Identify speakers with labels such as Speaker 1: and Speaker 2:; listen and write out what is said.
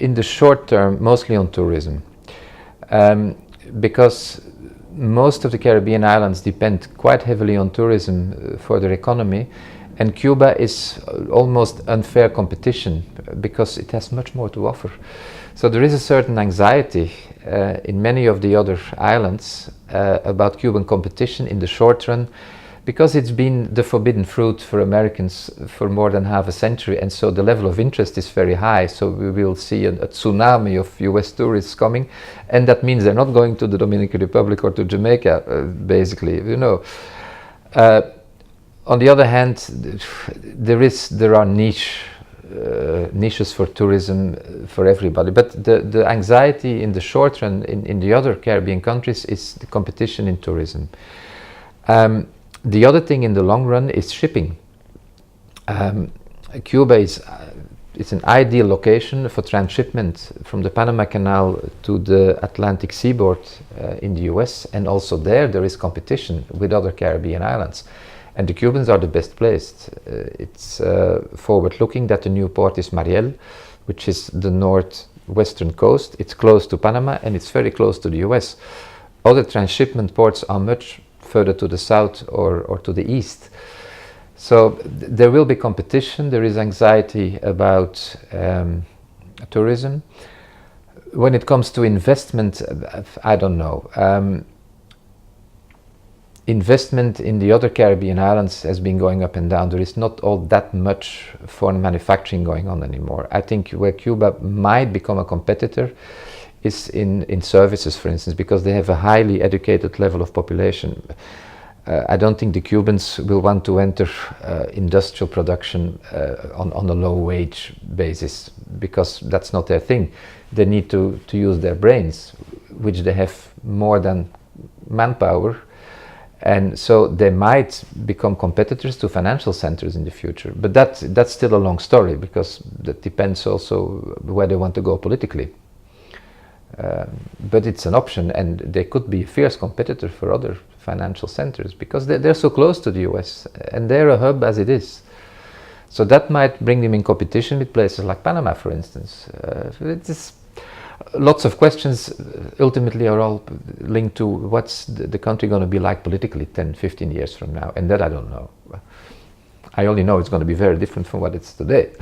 Speaker 1: in the short term, mostly on tourism, because most of the Caribbean islands depend quite heavily on tourism for their economy, and Cuba is almost unfair competition because it has much more to offer. So there is a certain anxiety in many of the other islands about Cuban competition in the short run, because it's been the forbidden fruit for Americans for more than half a century, and so the level of interest is very high. So we will see a tsunami of US tourists coming, and that means they're not going to the Dominican Republic or to Jamaica, basically, you know. On the other hand, there are niches for tourism for everybody, but the anxiety in the short run in the other Caribbean countries is the competition in tourism. The other thing in the long run is shipping. Cuba is an ideal location for transshipment from the Panama Canal to the Atlantic seaboard in the US, and also there is competition with other Caribbean islands. And the Cubans are the best placed. It's forward-looking that the new port is Mariel, which is the northwestern coast. It's close to Panama and it's very close to the US. Other transshipment ports are much further to the south or to the east. So there will be competition. There is anxiety about tourism. When it comes to investment, I don't know. Investment in the other Caribbean islands has been going up and down. There is not all that much foreign manufacturing going on anymore. I think where Cuba might become a competitor is in services, for instance, because they have a highly educated level of population. I don't think the Cubans will want to enter industrial production on a low wage basis, because that's not their thing. They need to use their brains, which they have more than manpower. And so they might become competitors to financial centers in the future. But that's still a long story, because that depends also where they want to go politically. But it's an option, and they could be a fierce competitor for other financial centers, because they're so close to the US, and they're a hub as it is. So that might bring them in competition with places like Panama, for instance. It's lots of questions ultimately are all linked to what's the country going to be like politically 10, 15 years from now, and that I don't know. I only know it's going to be very different from what it's today.